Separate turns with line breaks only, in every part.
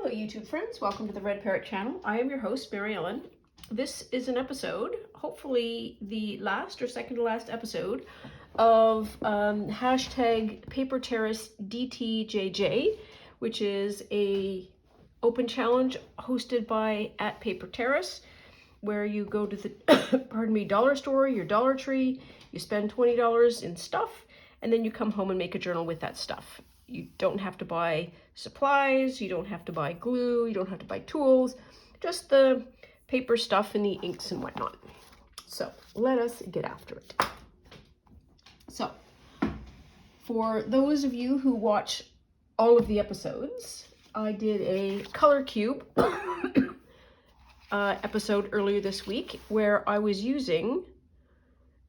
Hello YouTube friends, welcome to the Red Parrot channel. I am your host, Mary Ellen. This is an episode, hopefully the last or second to last episode of hashtag Paper Terrace DTJJ, which is a open challenge hosted by @PaperTerrace, where you go to the dollar store, your Dollar Tree, you spend $20 in stuff, and then you come home and make a journal with that stuff. You don't have to buy supplies, you don't have to buy glue, you don't have to buy tools, just the paper stuff and the inks and whatnot. So let us get after it. So for those of you who watch all of the episodes, I did a color cube episode earlier this week where I was using,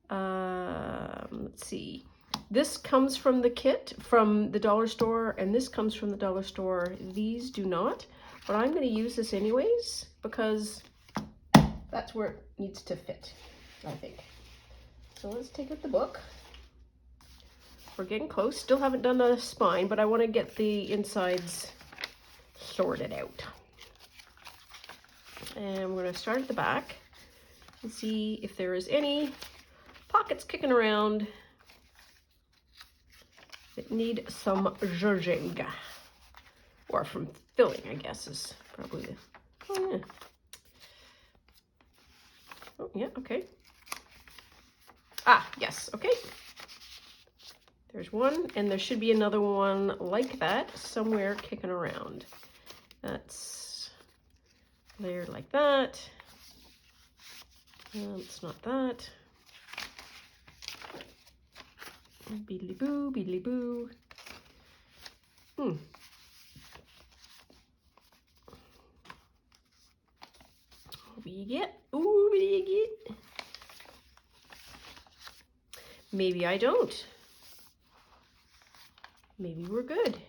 let's see, this comes from the kit from the dollar store, and this comes from the dollar store. These do not, but I'm going to use this anyways because that's where it needs to fit, I think. So let's take out the book. We're getting close. Still haven't done the spine, but I want to get the insides sorted out. And we're going to start at the back and see if there is any pockets kicking around that need some zhuzhing, or from filling, I guess, is probably the, oh yeah, okay. Ah, yes, okay. There's one, and there should be another one like that somewhere kicking around. That's layered like that. It's not that. Beedly boo, beedly boo. What do you get? Ooh, what do you get? Maybe I don't. Maybe we're good.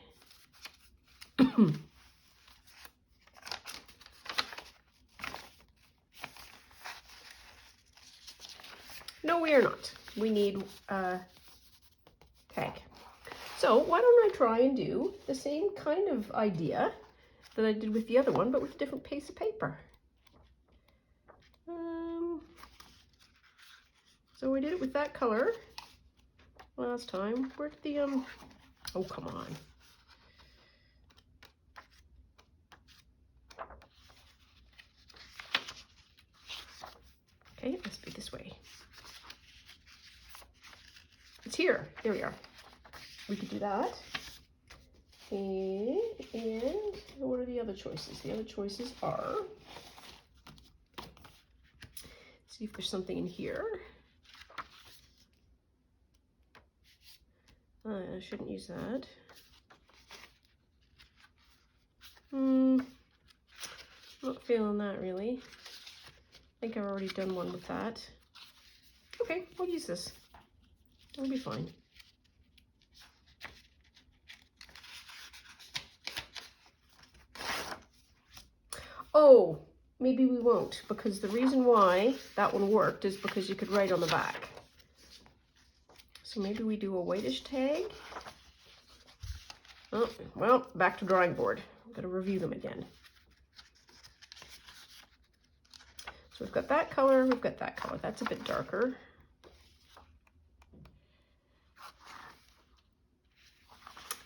No, we are not. We need tag. So why don't I try and do the same kind of idea that I did with the other one, but with a different piece of paper. So we did it with that color last time. Where did the oh, come on. Okay, it must be this way. It's here. There we are. We could do that. And what are the other choices? The other choices are, see if there's something in here. I shouldn't use that. Not feeling that really. I think I've already done one with that. Okay, we'll use this. It'll be fine. Oh, maybe we won't, because the reason why that one worked is because you could write on the back. So maybe we do a whitish tag. Oh, well, back to drawing board. I've got to review them again. So we've got that color, we've got that color. That's a bit darker.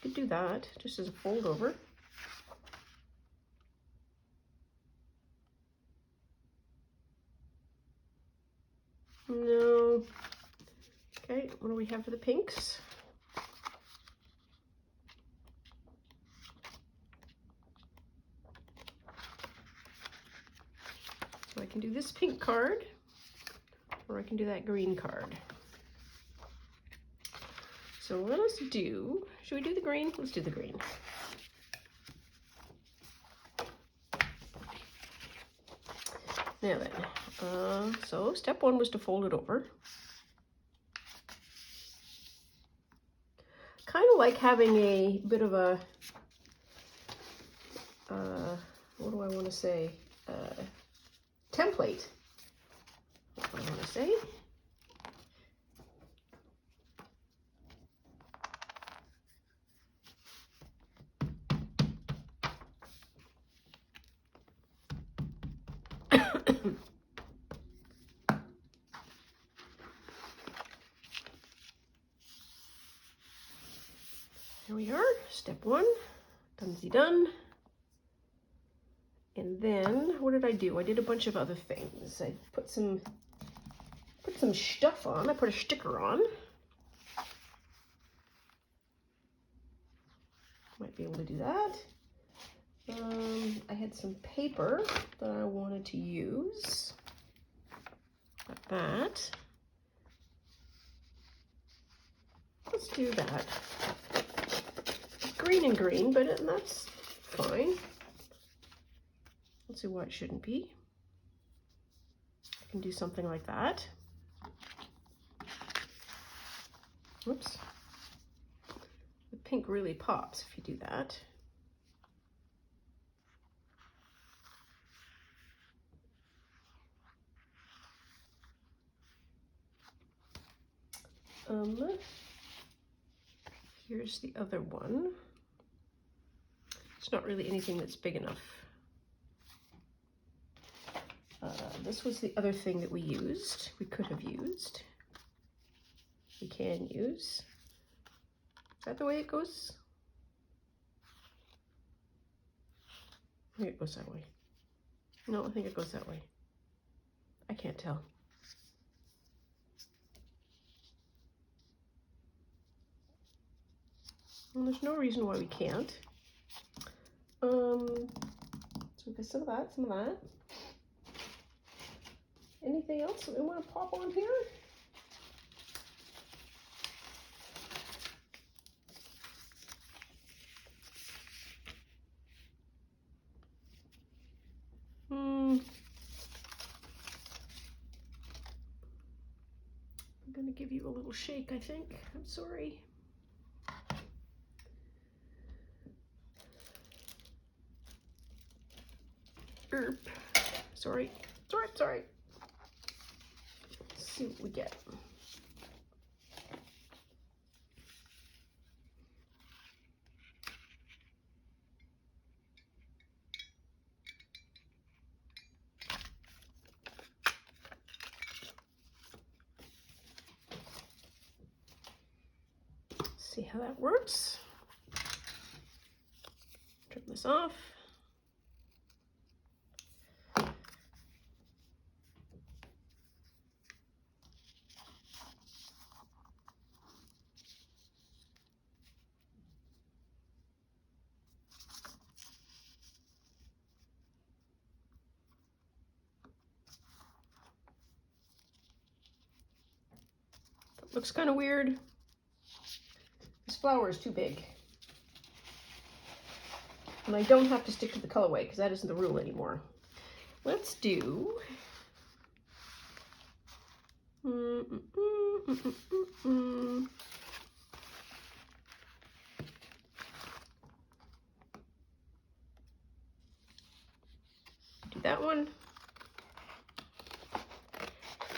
Could do that just as a fold over. No. Okay, what do we have for the pinks? So I can do this pink card, or I can do that green card. So let us do, should we do the green? Let's do the green. Now then, so step one was to fold it over. Kind of like having a bit of a, what do I want to say? Template. That's what I want to say. top one. Dunsy done. And then what did I do? I did a bunch of other things. I put some stuff on. I put a sticker on. Might be able to do that. I had some paper that I wanted to use. Got that. Let's do that. Green and green, but that's fine. Let's see why it shouldn't be. I can do something like that. Whoops. The pink really pops if you do that. Here's the other one. It's not really anything that's big enough. This was the other thing that we used. We could have used. We can use. Is that the way it goes? I think it goes that way. No, I think it goes that way. I can't tell. Well, there's no reason why we can't. So we got some of that. Anything else that we want to pop on here? I'm gonna give you a little shake, I think. I'm sorry. Sorry. Let's see what we get. See how that works. Turn this off. That looks kind of weird. This flower is too big. And I don't have to stick to the colorway because that isn't the rule anymore. Let's do do that one.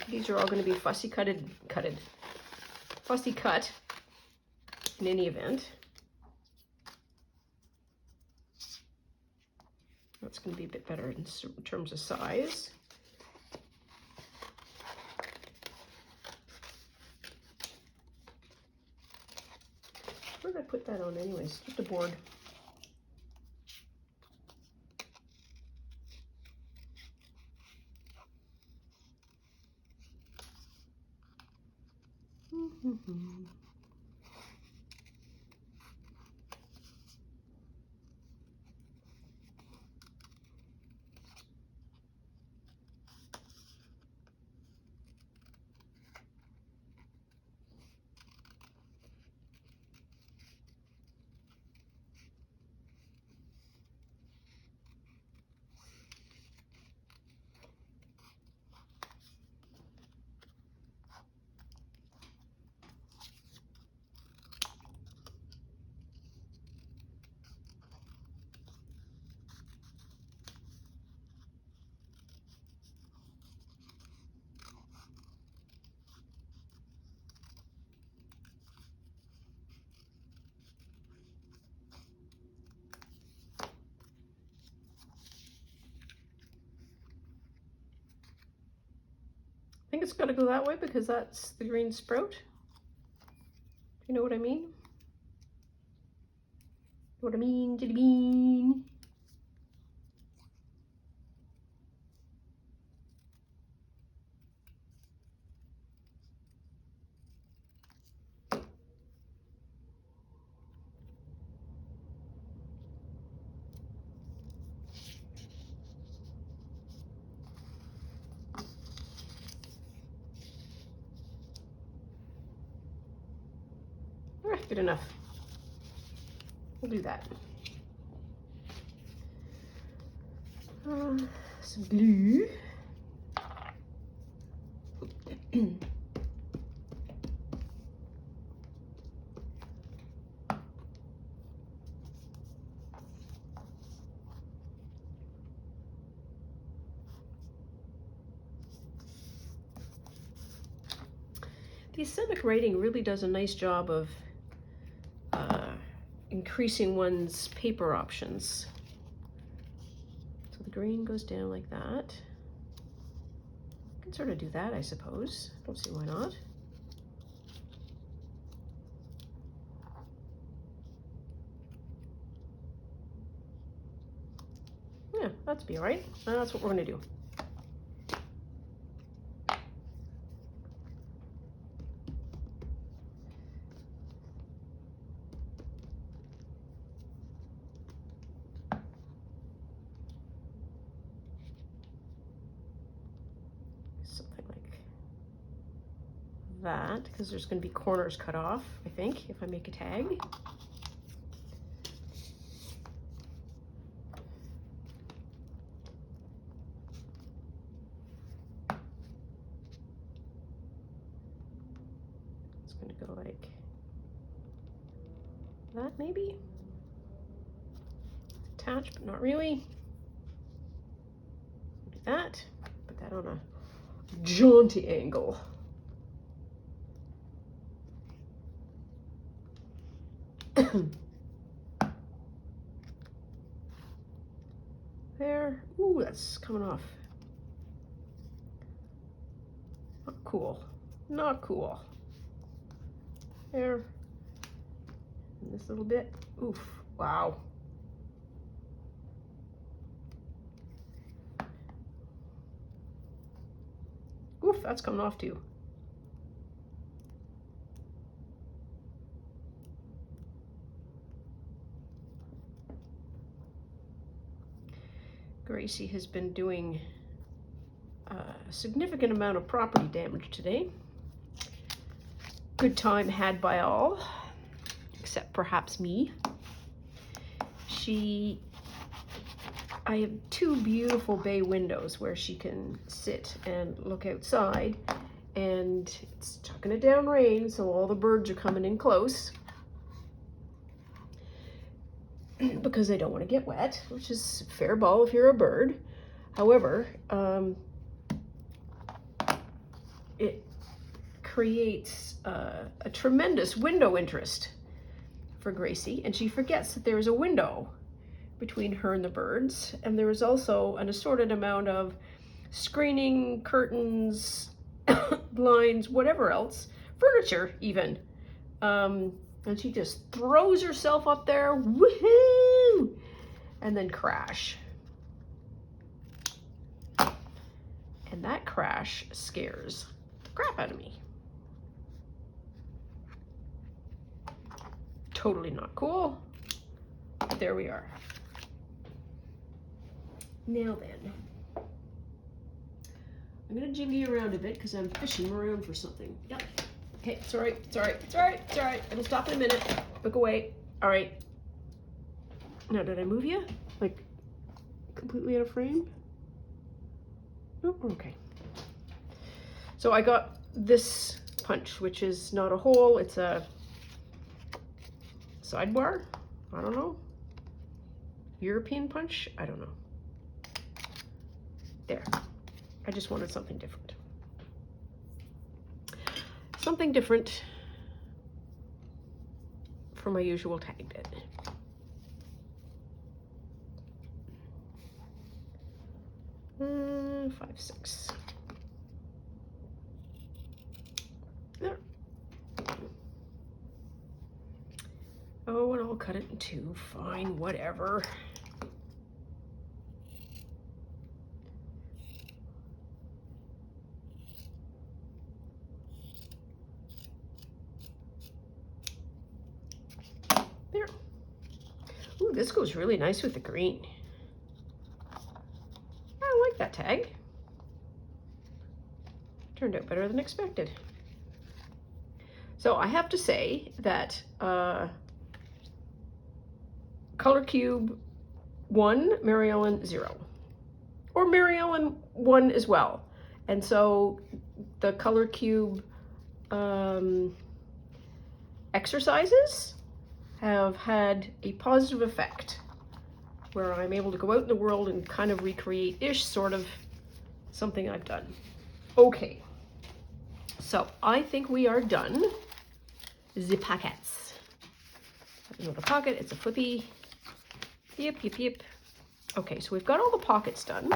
These are all going to be fussy cut in any event. That's going to be a bit better in terms of size. Where did I put that on anyways? Just a board. I think it's got to go that way because that's the green sprout. You know what I mean? What I mean, jelly bean. Good enough. We'll do that. Some glue. The acidic rating really does a nice job of increasing one's paper options. So the green goes down like that. I can sort of do that, I suppose. Don't see why not. Yeah, that's be all right. That's what we're going to do. Something like that, because there's going to be corners cut off, I think, if I make a tag. It's going to go like that, maybe. Attach, but not really. Do that. Put that on a jaunty angle. There. Ooh, that's coming off. Not cool. Not cool. There. And this little bit. Oof. Wow. Oof, that's coming off too. Gracie has been doing a significant amount of property damage today. Good time had by all, except perhaps me. I have two beautiful bay windows where she can sit and look outside, and it's chucking it down rain, so all the birds are coming in close because they don't want to get wet, which is fair ball if you're a bird. However, it creates a tremendous window interest for Gracie, and she forgets that there is a window between her and the birds, and there is also an assorted amount of screening, curtains, blinds, whatever else, furniture even. And she just throws herself up there, woohoo, and then crash. And that crash scares the crap out of me. Totally not cool. But there we are. Now then, I'm gonna jiggy around a bit because I'm fishing around for something. Yep. Okay, it's all right, it's all right, it's all right, it's all right. It'll stop in a minute. Look away. All right. Now, did I move you? Like, completely out of frame? Nope, okay. So I got this punch, which is not a hole, it's a sidebar. I don't know. European punch? I don't know. There. I just wanted something different. Something different for my usual tag bit. Mm, 5, 6. There. Oh, and I'll cut it 2, fine, whatever. There. Ooh, this goes really nice with the green. I like that tag. Turned out better than expected. So I have to say that Color Cube 1, Mary Ellen 0. Or Mary Ellen 1 as well. And so the Color Cube exercises have had a positive effect where I'm able to go out in the world and kind of recreate-ish sort of something I've done. Okay, so I think we are done. The pockets. You know the pocket, it's a flippy. Yep, yep, yep. Okay, so we've got all the pockets done.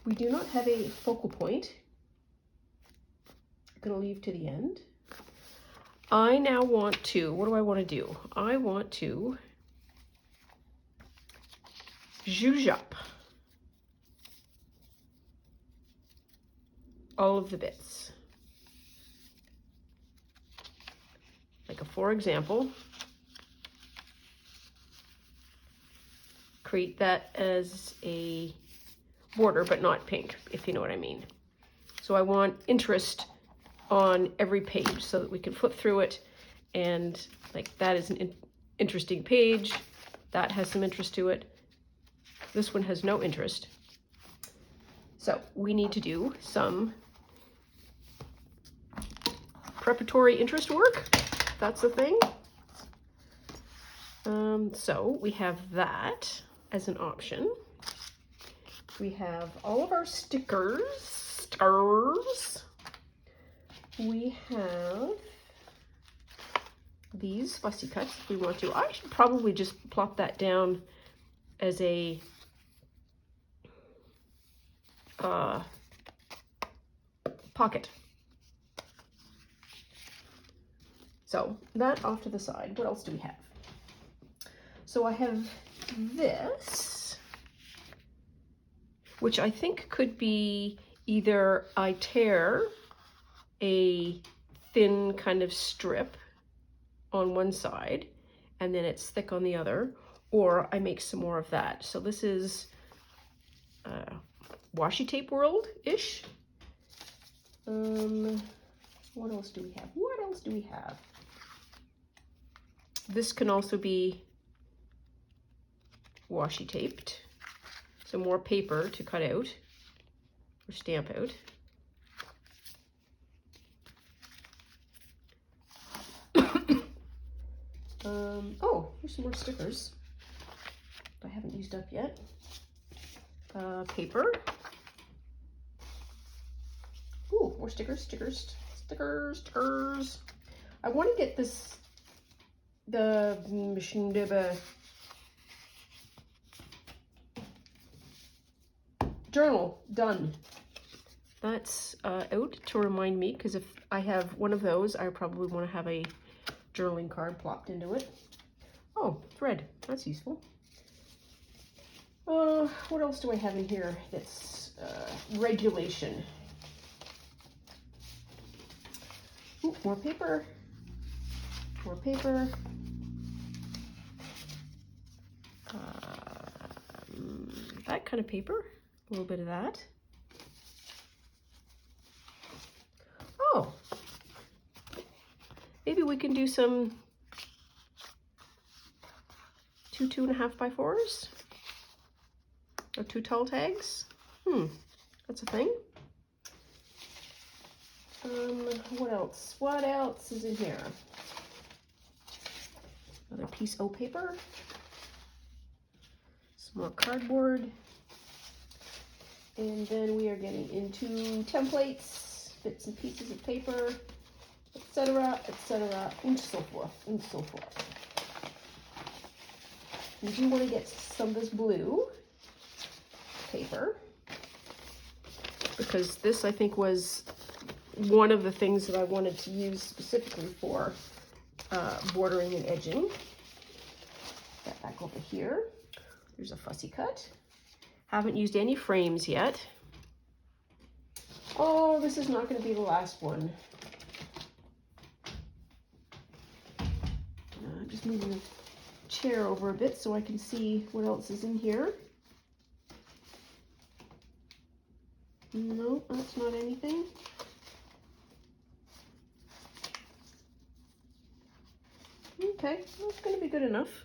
We do not have a focal point. I'm gonna leave to the end. I now want to, what do I want to do? I want to zhuzh up all of the bits. Like, for example, create that as a border, but not pink, if you know what I mean. So I want interest on every page so that we can flip through it, and like that is an interesting page. That has some interest to it. This one has no interest. So we need to do some preparatory interest work. That's the thing. So we have that as an option. We have all of our stickers. We have these fussy cuts if we want to. I should probably just plop that down as a pocket. So that off to the side. What else do we have? So I have this, which I think could be either I tear a thin kind of strip on one side and then it's thick on the other, or I make some more of that. So this is washi tape world-ish. What else do we have? What else do we have? This can also be washi taped. Some more paper to cut out or stamp out. Oh, here's some more stickers I haven't used up yet. Paper. Ooh, more stickers. I want to get this, the journal done. That's out to remind me, because if I have one of those, I probably want to have a journaling card plopped into it. Oh, thread. That's useful. What else do I have in here that's regulation? Ooh, more paper. More paper. That kind of paper. A little bit of that. Oh. Maybe we can do some 2 2.5 by 4s or 2 tall tags. That's a thing. What else? What else is in here? Another piece of paper. Some more cardboard. And then we are getting into templates, bits and pieces of paper, etc., etc., and so forth, and so forth. We do want to get some of this blue paper, because this, I think, was one of the things that I wanted to use specifically for bordering and edging. that back over here. There's a fussy cut. Haven't used any frames yet. Oh, this is not going to be the last one. I'm just moving the chair over a bit so I can see what else is in here. No, that's not anything. Okay, that's going to be good enough.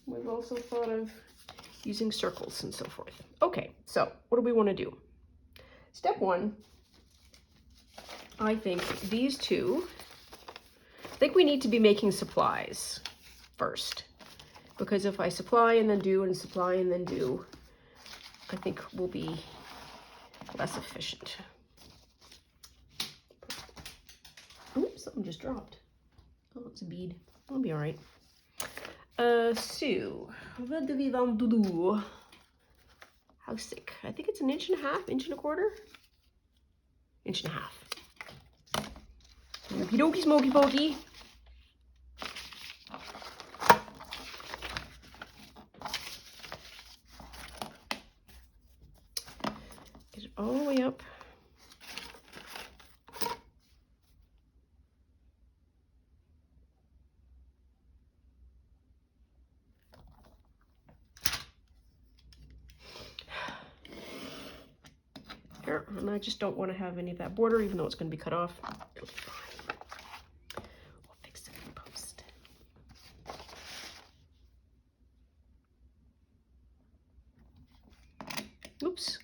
We've also thought of using circles and so forth. Okay, so what do we want to do? Step one, I think these two, I think we need to be making supplies first. Because if I supply and then do and supply and then do, I think we'll be less efficient. Oops, something just dropped. Oh, it's a bead. I'll be all right. So, what do we want to do? How thick? I think it's 1.5 inches, 1.25 inches. 1.5 inches. Okie dokie, smoky pokey. Get it all the way up. There, and I just don't want to have any of that border, even though it's going to be cut off. It'll be fine. We'll fix it in post. Oops.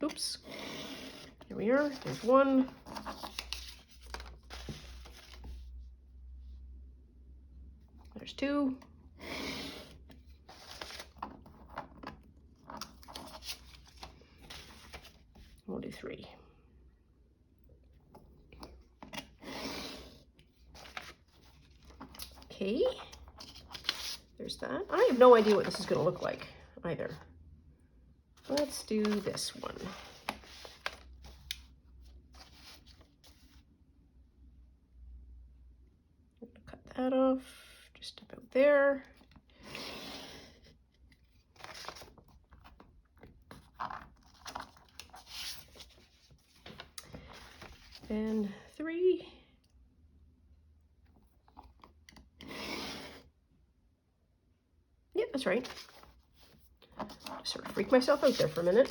Oops. Here we are. There's one. There's two. We'll do 3. Okay. There's that. I have no idea what this is going to look like either. Let's do this one. Cut that off just about there. And 3. Yeah, that's right. Just sort of freak myself out there for a minute.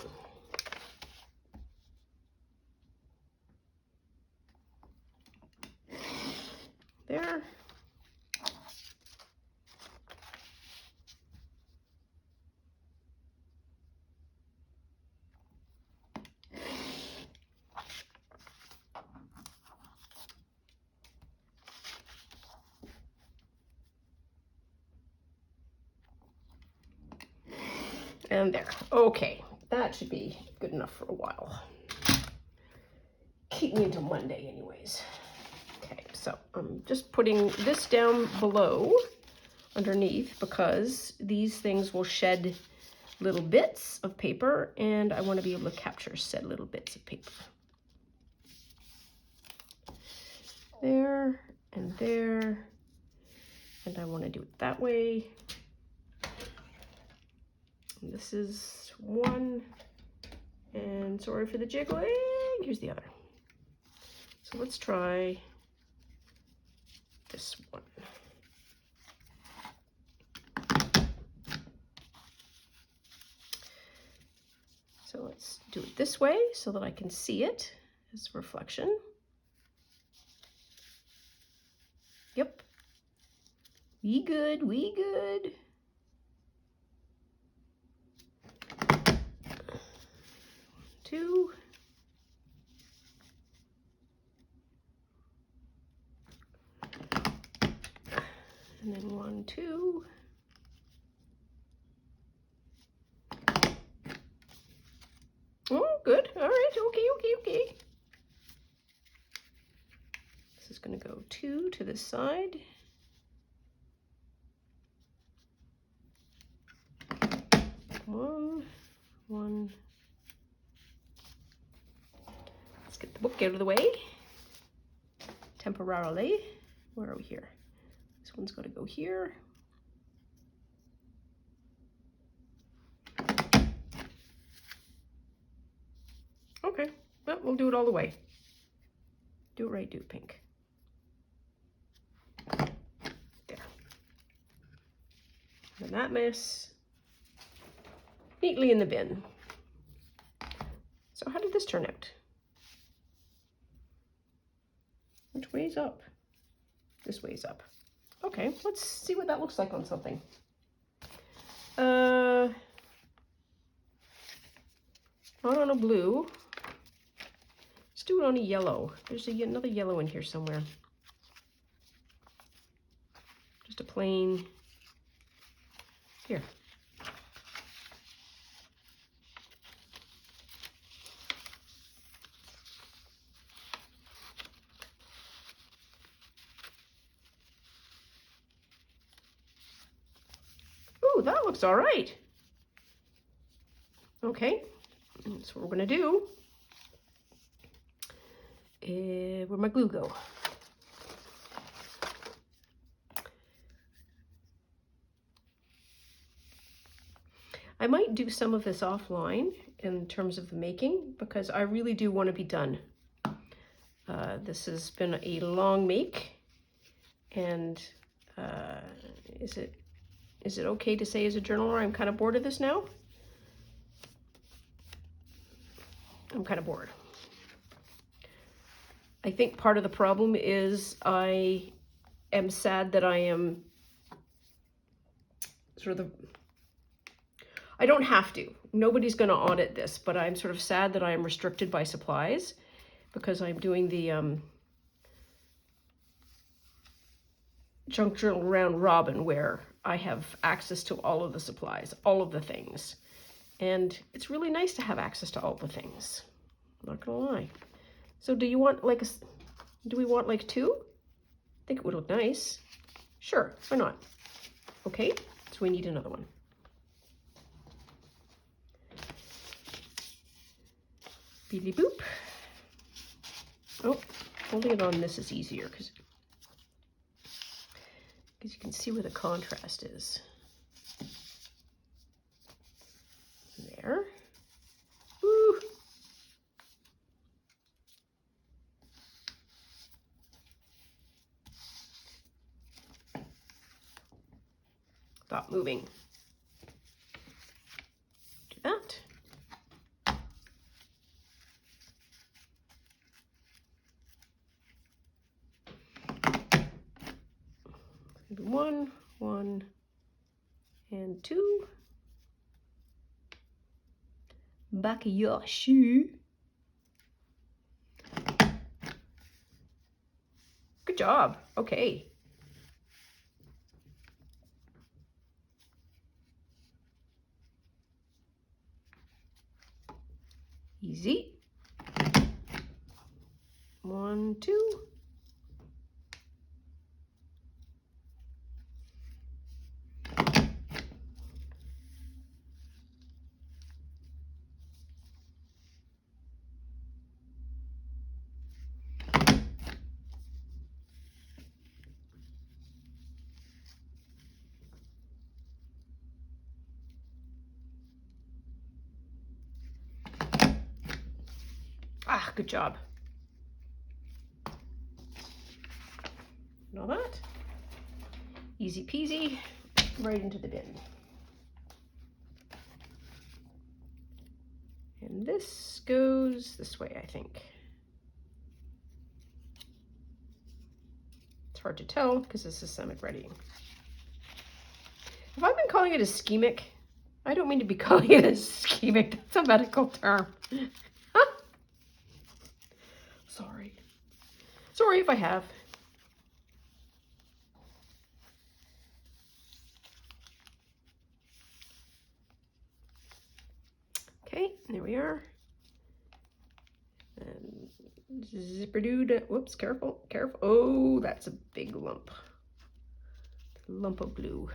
There. And there. Okay, that should be good enough for a while. Keep me until Monday anyways. Okay, so I'm just putting this down below, underneath, because these things will shed little bits of paper, and I want to be able to capture said little bits of paper. There, and there, and I want to do it that way. And this is one, and sorry for the jiggling, here's the other. So let's try this one. So let's do it this way so that I can see it as a reflection. Yep. We good, we good. Two. And then 1, 2. Oh, good. All right. Okay. This is going to go 2 to this side. One. Let's get the book out of the way temporarily. Where are we here? one's got to go here. Okay, well, we'll do it all the way. Do it right, do it pink. There. And that mess neatly in the bin. So how did this turn out? Which way's up? This way's up. Okay, let's see what that looks like on something. Not on a blue. Let's do it on a yellow. There's another yellow in here somewhere. Just a plain, here. Ooh, that looks all right. Okay, that's what we're gonna do. Where'd my glue go? I might do some of this offline in terms of the making, because I really do want to be done. This has been a long make, and is it okay to say as a journaler I'm kind of bored of this now? I'm kind of bored. I think part of the problem is I am sad that I am sort of I don't have to. Nobody's going to audit this, but I'm sort of sad that I am restricted by supplies, because I'm doing the junk journal round robin, where I have access to all of the supplies, all of the things. And it's really nice to have access to all the things. I'm not gonna lie. So do you want like do we want like 2? I think it would look nice. Sure, why not? Okay, so we need another one. Beedly boop. Oh, holding it on this is easier because you can see where the contrast is. There. Woo. Stop moving. Do that. One, and 2. Back of your shoe. Good job. Okay. Easy. 1, 2. Ah, good job. And all that. Easy peasy, right into the bin. And this goes this way, I think. It's hard to tell because this is systemic ready. Have I been calling it ischemic? I don't mean to be calling it ischemic. That's a medical term. Sorry. Sorry if I have. Okay, there we are. And zipper-doo, whoops, careful, careful. Oh, that's a big lump. Lump of glue.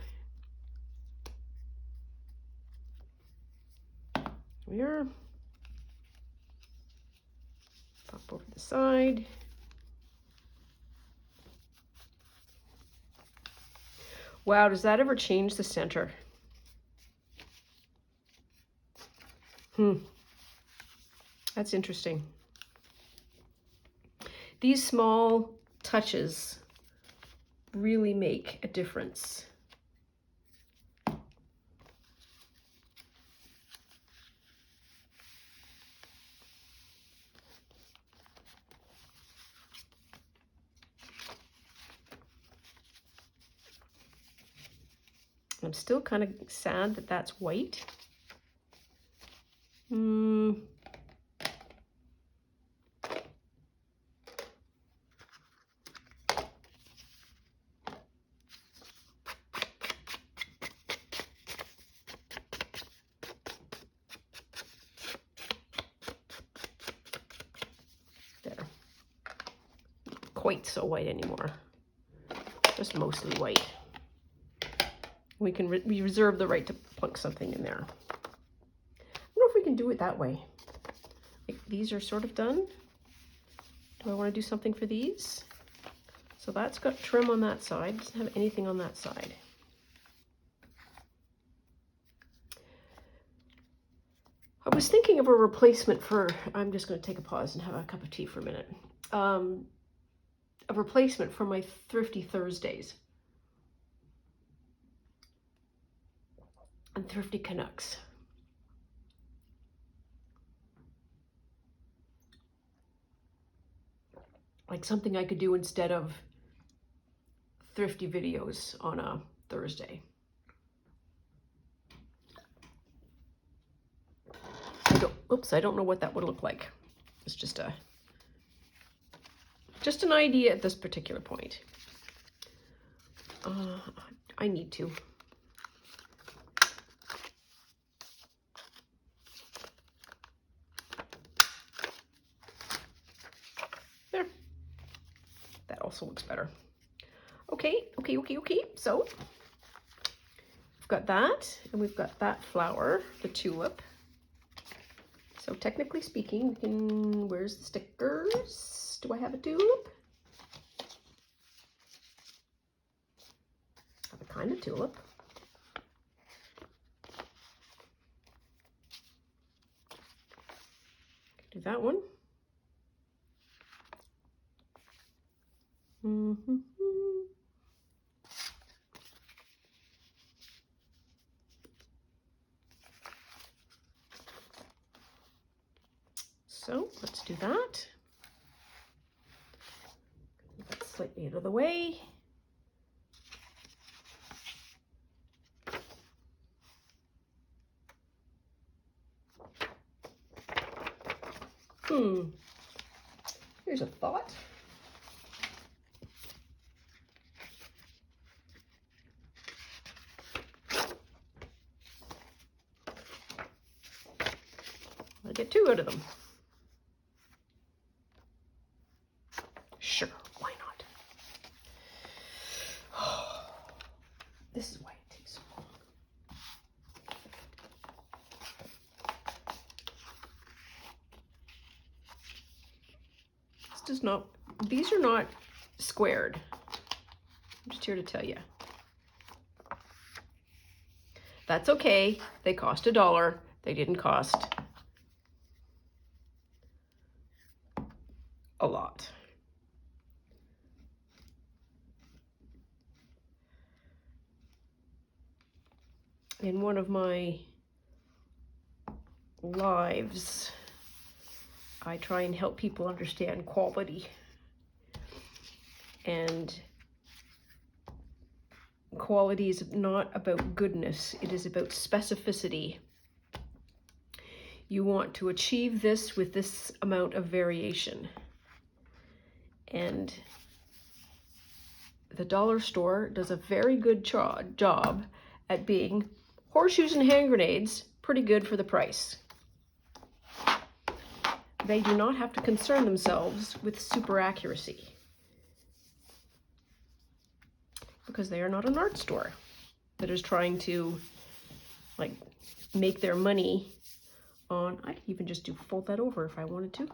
Here we are. Pop over the side. Wow, does that ever change the center? That's interesting. These small touches really make a difference. I'm still kind of sad that that's white. There. Quite so white anymore. Just mostly white. We can we reserve the right to plunk something in there. I don't know if we can do it that way. Like these are sort of done. Do I want to do something for these? So that's got trim on that side. Doesn't have anything on that side. I was thinking of a replacement for, I'm just going to take a pause and have a cup of tea for a minute. A replacement for my Thrifty Thursdays and Thrifty Canucks. Like something I could do instead of thrifty videos on a Thursday. I don't know what that would look like. It's just an idea at this particular point. I need to. There. That also looks better. Okay. So we've got that, and we've got that flower, the tulip. So technically speaking, we can, where's the stickers? Do I have a tulip? I have a kind of tulip. Do that one. So let's do that. Move that slightly out of the way. Here's a thought. I'll get two out of them. Sure, why not? This is why it takes so long. This does not, these are not squared. I'm just here to tell you. That's okay. They cost $1. They didn't cost a lot. In one of my lives, I try and help people understand quality. And quality is not about goodness, it is about specificity. You want to achieve this with this amount of variation. And the dollar store does a very good job at being horseshoes and hand grenades, pretty good for the price. They do not have to concern themselves with super accuracy, because they are not an art store that is trying to like make their money on, I could even just fold that over if I wanted to.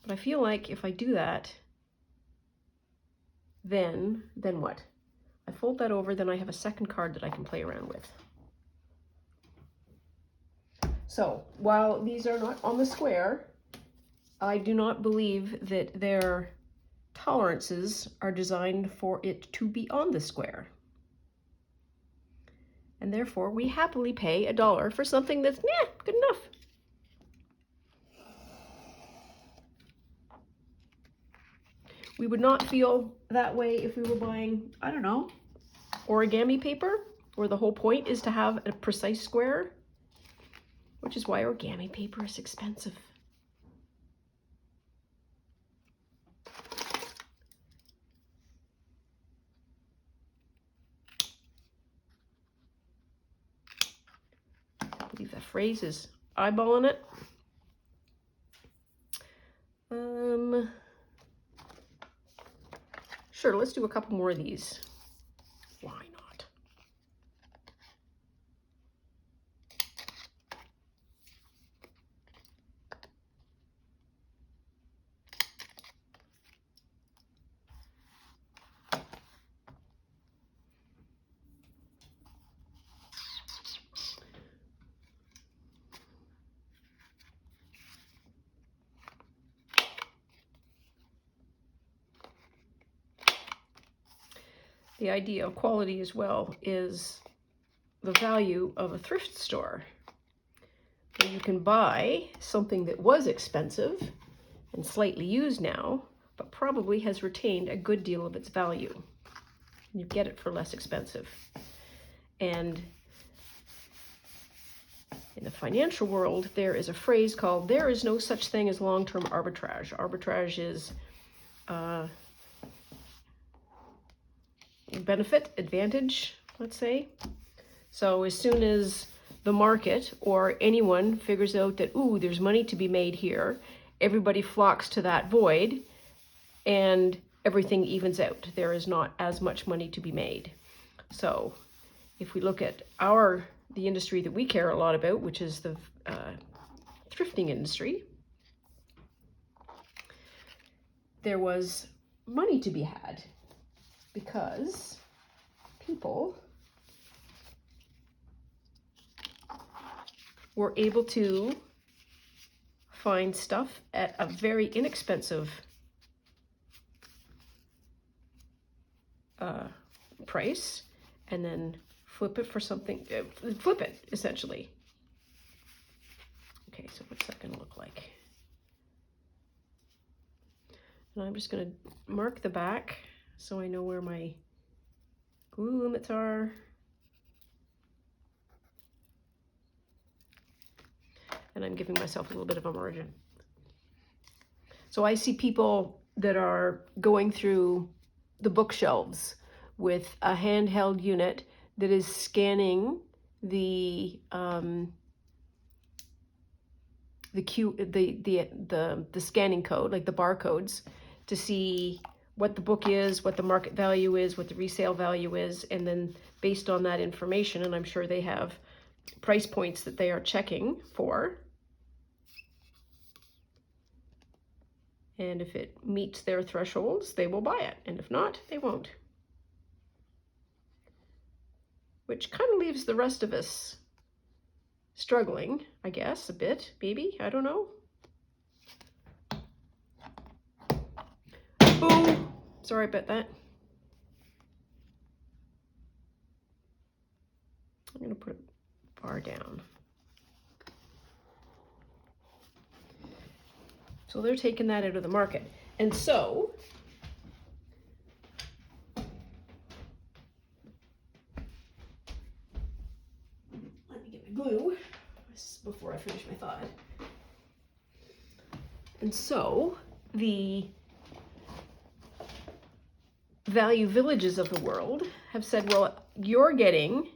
But I feel like if I do that, then what? I fold that over, then I have a second card that I can play around with. So while these are not on the square, I do not believe that their tolerances are designed for it to be on the square. And therefore, we happily pay $1 for something that's, good enough. We would not feel that way if we were buying, I don't know, origami paper, where the whole point is to have a precise square, which is why origami paper is expensive. I believe that phrase is eyeballing it. Sure, let's do a couple more of these. Why not? The idea of quality as well is the value of a thrift store. Where you can buy something that was expensive and slightly used now, but probably has retained a good deal of its value. You get it for less expensive. And in the financial world, there is a phrase called, there is no such thing as long-term arbitrage. Arbitrage is benefit, advantage, let's say. So as soon as the market or anyone figures out that, ooh, there's money to be made here, everybody flocks to that void and everything evens out. There is not as much money to be made. So if we look at the industry that we care a lot about, which is the thrifting industry, there was money to be had because people were able to find stuff at a very inexpensive price and then flip it for something, flip it essentially. Okay, so what's that gonna look like? And I'm just gonna mark the back so I know where my glue limits are. And I'm giving myself a little bit of a margin. So I see people that are going through the bookshelves with a handheld unit that is scanning the scanning code, like the barcodes, to see what the book is, what the market value is, what the resale value is, and then based on that information, and I'm sure they have price points that they are checking for, and if it meets their thresholds, they will buy it, and if not, they won't. Which kind of leaves the rest of us struggling, I guess, a bit, maybe, I don't know. Boom! Sorry about that. I'm gonna put a bar down. So they're taking that out of the market. And so, let me get my glue before I finish my thought. And so, the value villages of the world have said, well, you're getting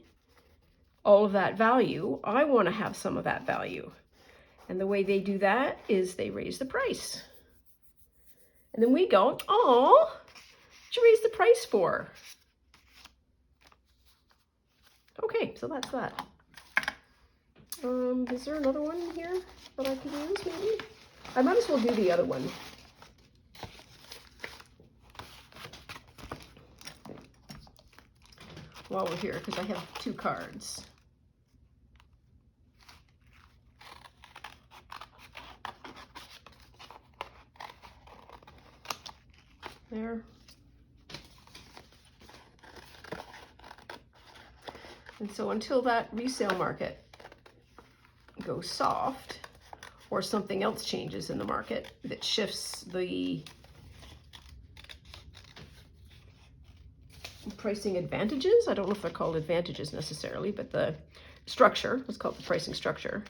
all of that value. I want to have some of that value. And the way they do that is they raise the price. And then we go, oh, what'd you raise the price for? Okay, so that's that. Is there another one here that I could use, maybe? I might as well do the other one. while we're here, because I have 2 cards. There. And so until that resale market goes soft, or something else changes in the market that shifts the pricing advantages, I don't know if they're called advantages necessarily, but the structure, let's call it the pricing structure,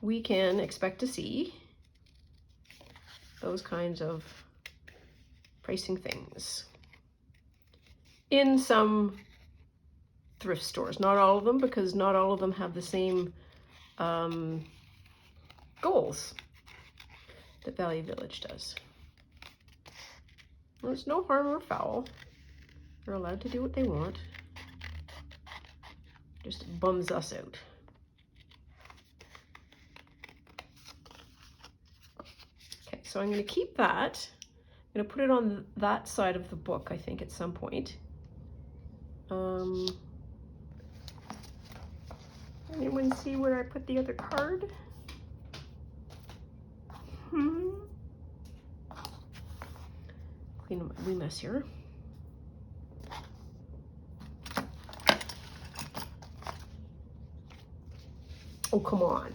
we can expect to see those kinds of pricing things in some thrift stores. Not all of them, because not all of them have the same goals that Value Village does. There's no harm or foul. They're allowed to do what they want. Just bums us out. Okay, so I'm going to keep that. I'm going to put it on that side of the book, I think, at some point. Anyone see where I put the other card? Clean up my wee mess here. Oh, come on.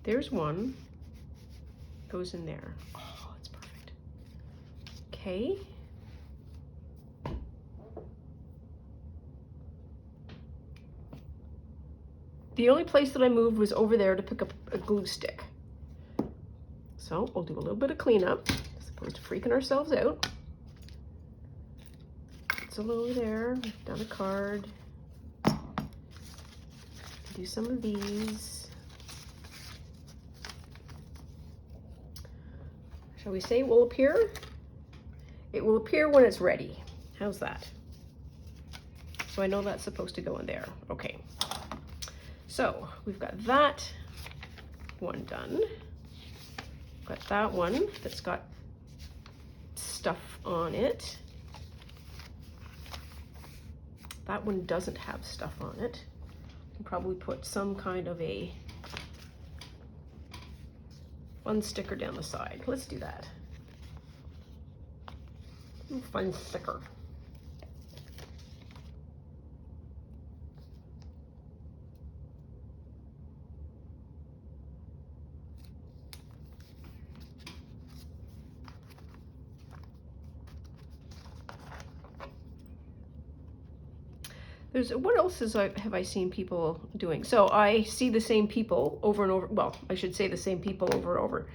There's one. Goes in there. Oh, that's perfect. Okay. The only place that I moved was over there to pick up a glue stick. So we'll do a little bit of cleanup as opposed to freaking ourselves out. It's all over there. We've done a card. Do some of these. Shall we say it will appear? It will appear when it's ready. How's that? So I know that's supposed to go in there. Okay. So we've got that one done. Got that one that's got stuff on it. That one doesn't have stuff on it. I'll probably put some kind of a fun sticker down the side. Let's do that. Fun sticker. What else have I seen people doing? So I see the same people over and over. Well, I should say the same people over and over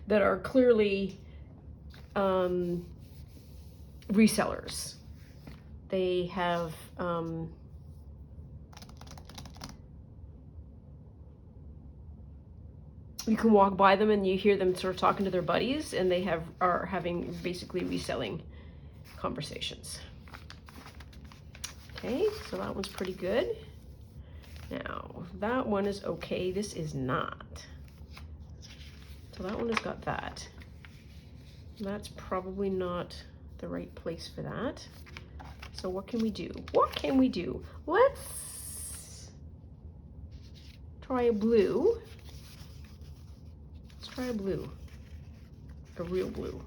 that are clearly resellers. They have you can walk by them and you hear them sort of talking to their buddies, and they are having basically reselling conversations. Okay, so that one's pretty good. Now, that one is okay. This is not. So that one has got that. That's probably not the right place for that. So what can we do? What can we do? Let's try a blue. Let's try a blue. A real blue.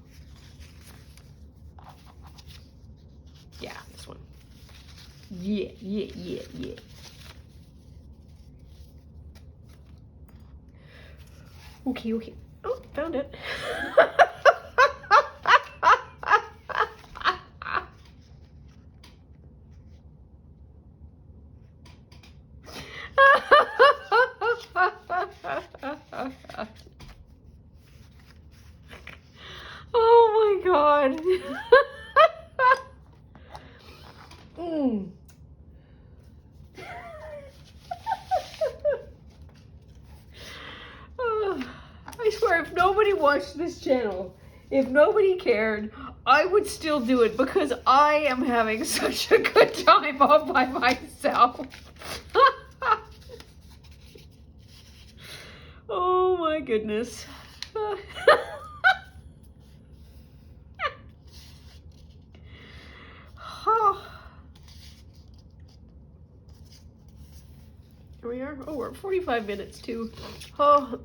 Yeah, this one. Yeah. Okay. Oh, found it. Oh my God. I swear, if nobody watched this channel, if nobody cared, I would still do it because I am having such a good time all by myself. Oh my goodness. there. Oh, we're at 45 minutes too. Oh,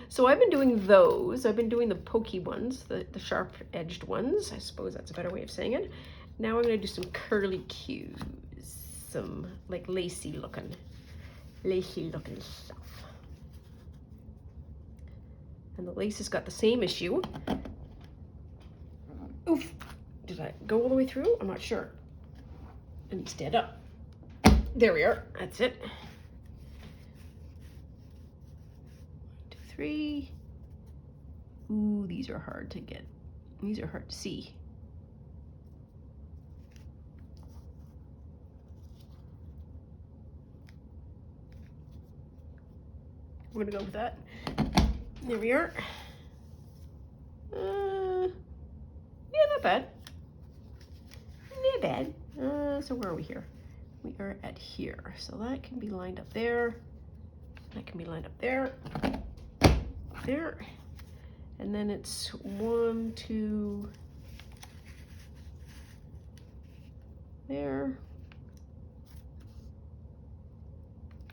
so I've been doing those. I've been doing the pokey ones, the sharp-edged ones. I suppose that's a better way of saying it. Now I'm going to do some curly cues, some like lacy looking stuff. And the lace has got the same issue. Oof! Did I go all the way through? I'm not sure. I need to stand up. There we are. That's it. 1, 2, 3. Ooh, these are hard to get. These are hard to see. We're gonna go with that. There we are. Yeah, not bad. Not bad. So where are we here? We are at here. So that can be lined up there. That can be lined up there. There. And then it's 1, 2. There.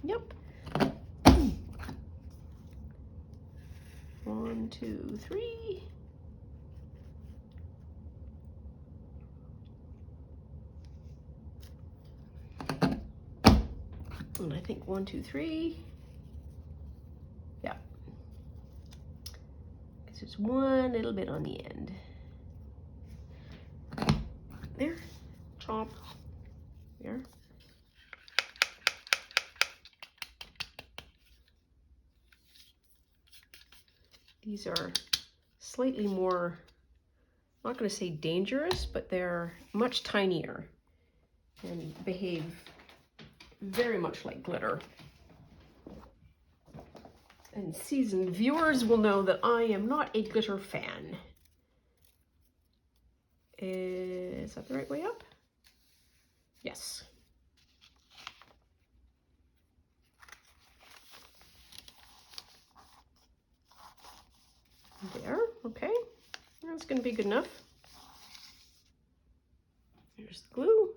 Yep. 1, 2, 3. And I think 1, 2, 3. Yeah. Because there's one little bit on the end. There. Chomp. There. These are slightly more, I'm not going to say dangerous, but they're much tinier and behave very much like glitter. And seasoned viewers will know that I am not a glitter fan. Is that the right way up? Yes. There, okay. That's going to be good enough. Here's the glue.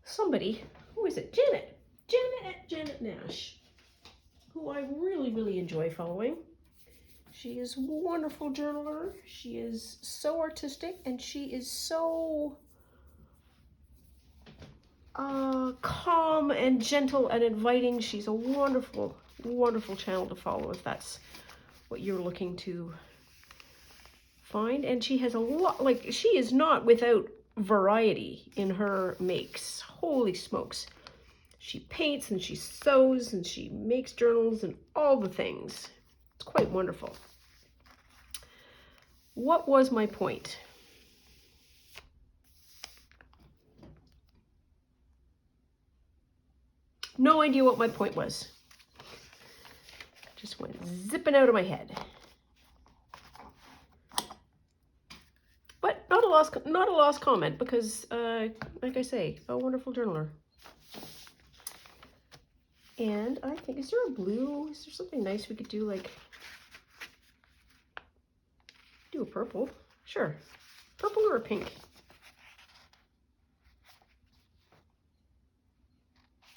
Somebody, who is it? Janet Nash, who I really enjoy following. She is a wonderful journaler. She is so artistic, and she is so calm and gentle and inviting. She's a wonderful channel to follow if that's what you're looking to find. And she has a lot, like, she is not without variety in her makes. Holy smokes. She paints and she sews and she makes journals and all the things. It's quite wonderful. What was my point? No idea what my point was. Just went zipping out of my head. But not a lost comment because, like I say, a wonderful journaler. And I think, is there a blue? Is there something nice we could do, like, do a purple? Sure. Purple or a pink?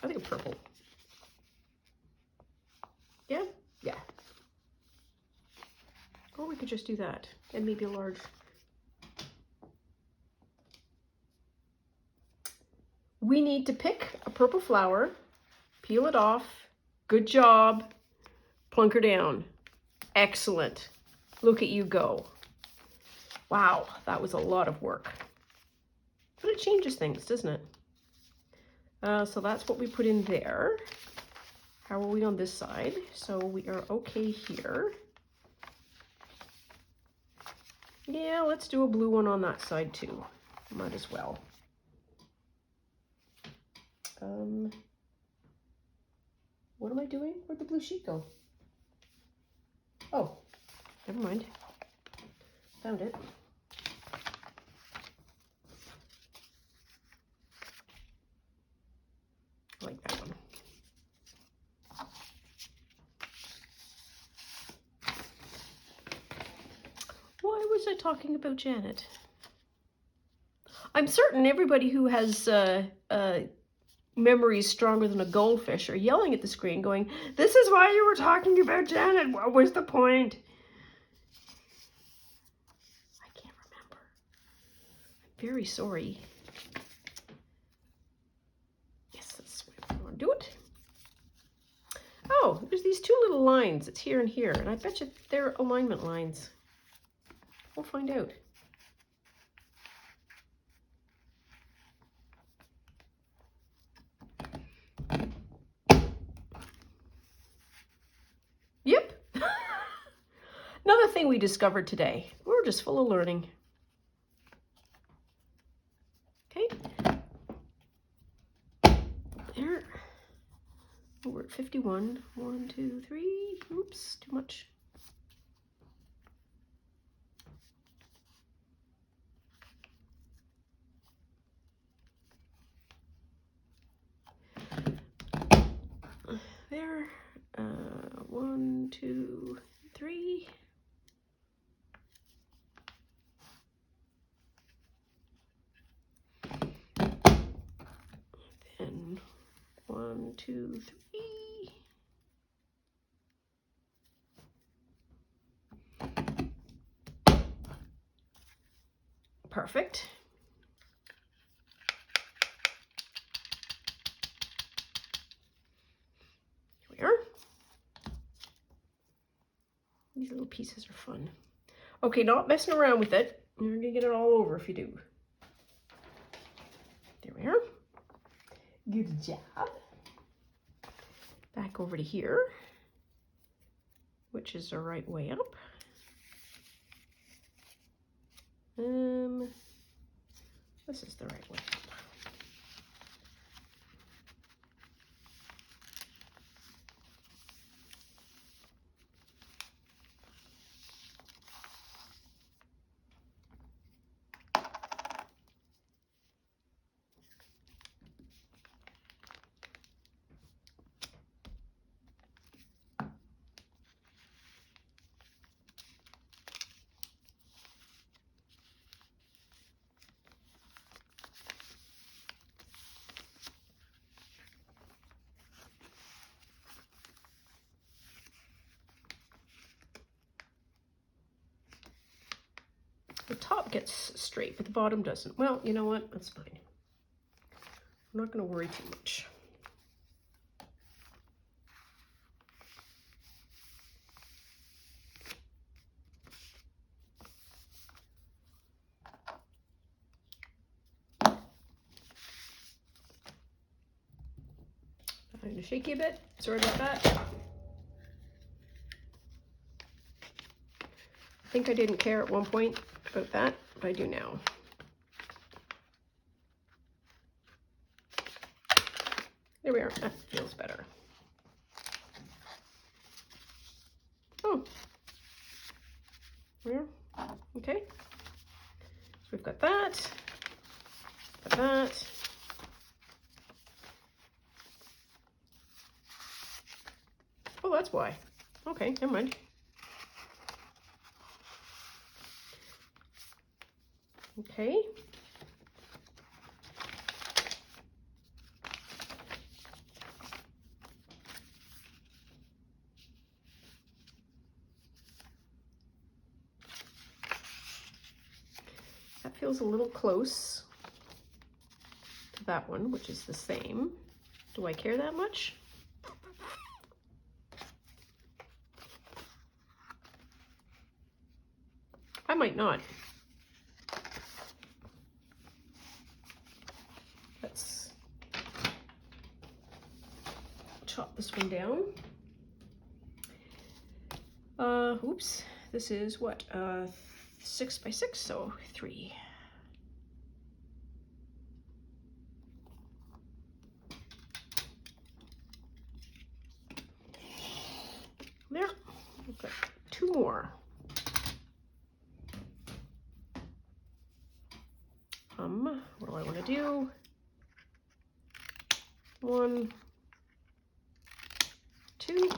I think a purple. Yeah? Yeah. Or we could just do that, and maybe a large. We need to pick a purple flower, peel it off. Good job. Plunk her down. Excellent. Look at you go. Wow, that was a lot of work. But it changes things, doesn't it? So that's what we put in there. How are we on this side? So we are okay here. Yeah, let's do a blue one on that side too. Might as well. What am I doing? Where'd the blue sheet go? Oh, never mind. Found it. I like that one. Why was I talking about Janet? I'm certain everybody who has memories stronger than a goldfish are yelling at the screen going, "This is why you were talking about Janet. What was the point?" I can't remember. I'm very sorry. Yes, that's the way I want to do it. Oh, there's these two little lines. It's here and here, and I bet you they're alignment lines. We'll find out. Yep. Another thing we discovered today. We're just full of learning. Okay. There. We're at 51. 1, 2, 3. Oops, too much. There. 1, 2, 3. Then 1, 2, 3. Perfect. Here we are. These little pieces are fun. Okay, not messing around with it. You're gonna get it all over if you do. There we are. Good job. Back over to here, which is the right way up. This is the right way up. The top gets straight, but the bottom doesn't. Well, you know what? That's fine. I'm not going to worry too much. I'm going to shake you a bit. Sorry about that. I think I didn't care at one point about that, but I do now. There we are. That feels better. Oh. There. Okay. So we've got that. Got that. Oh, that's why. Okay, never mind. Okay. That feels a little close to that one, which is the same. Do I care that much? I might not. Let's chop this one down. Oops, this is what, 6 by 6, so 3. 2 more. What do I want to do? 1, 2.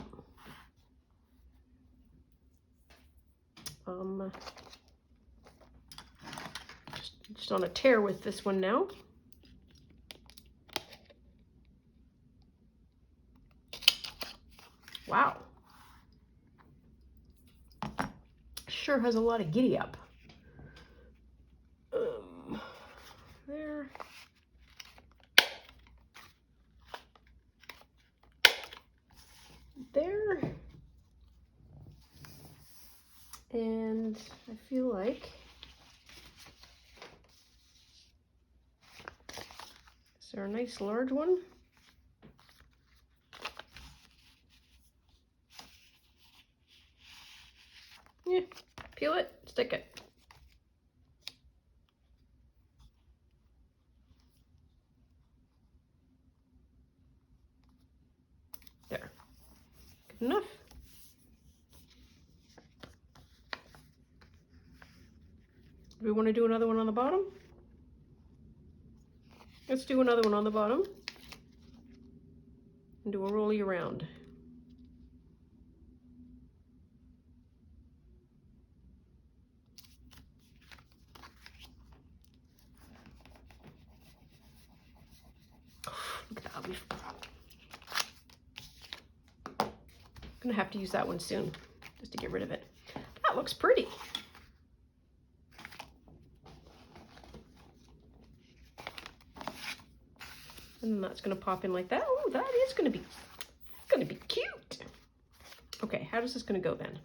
Just on a tear with this one now. Wow. Sure has a lot of giddy up. There. There. And I feel like is there a nice large one? Yeah, peel it, stick it. There. Good enough. Do we want to do another one on the bottom? Let's do another one on the bottom and do a rolly around. Look at that. I'm gonna have to use that one soon just to get rid of it. That looks pretty. And then that's gonna pop in like that. Oh, that is gonna be cute. Okay, how is this gonna go then?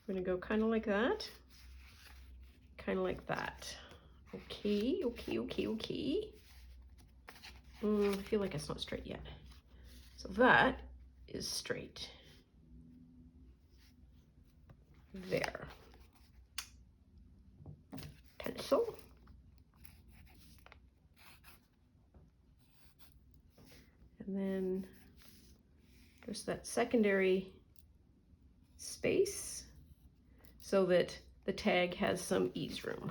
I'm gonna go kind of like that, kind of like that. Okay, okay, okay, okay. I feel like it's not straight yet. So that is straight. There. Pencil. And then there's that secondary space so that the tag has some ease room.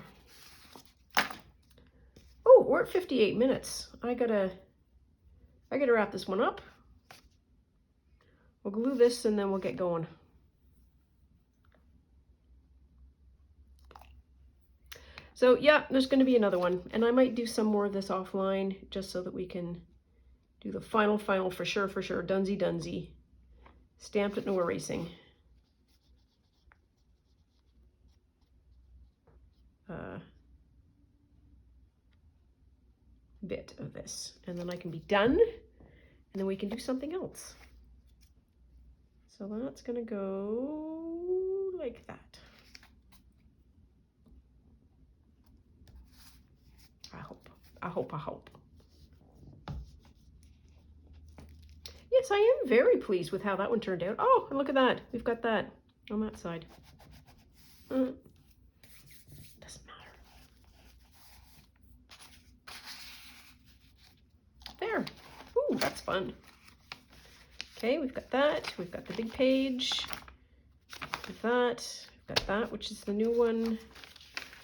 Oh, we're at 58 minutes. I gotta wrap this one up. We'll glue this and then we'll get going. So yeah, there's going to be another one, and I might do some more of this offline just so that we can do the final for sure, Dunsy Dunsy. Stamped it, no erasing. Bit of this, and then I can be done, and then we can do something else. So that's gonna go like that. I hope. Yes, I am very pleased with how that one turned out. Oh, and look at that. We've got that on that side. Doesn't matter. There. Ooh, that's fun. Okay, we've got that. We've got the big page. With that. We've got that, which is the new one.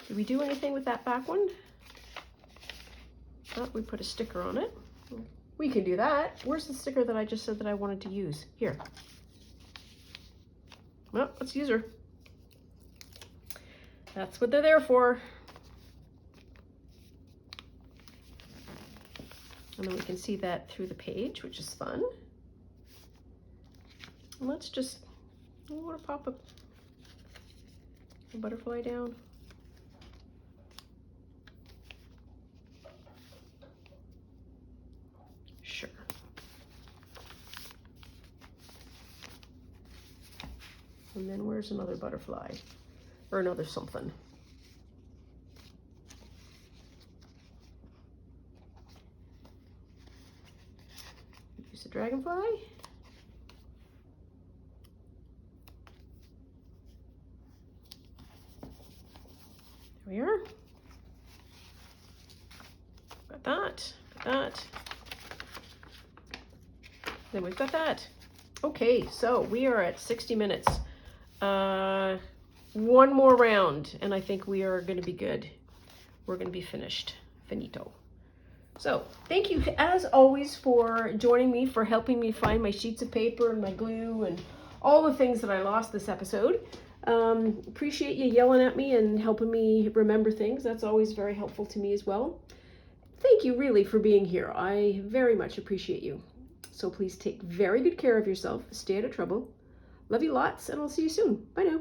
Did we do anything with that back one? Oh, we put a sticker on it. We can do that. Where's the sticker that I just said that I wanted to use? Here. Well, let's use her. That's what they're there for. And then we can see that through the page, which is fun. And let's just, I want to pop a butterfly down. Sure. And then where's another butterfly? Or another something? Use the dragonfly. There we are. Got that. Got that. Then we've got that. Okay, so we are at 60 minutes. one more round, and I think we are going to be good. We're going to be finished. Finito. So, thank you as always for joining me, for helping me find my sheets of paper and my glue and all the things that I lost this episode. Appreciate you yelling at me and helping me remember things. That's always very helpful to me as well. Thank you really for being here. I very much appreciate you. So please take very good care of yourself. Stay out of trouble. Love you lots, and I'll see you soon. Bye now.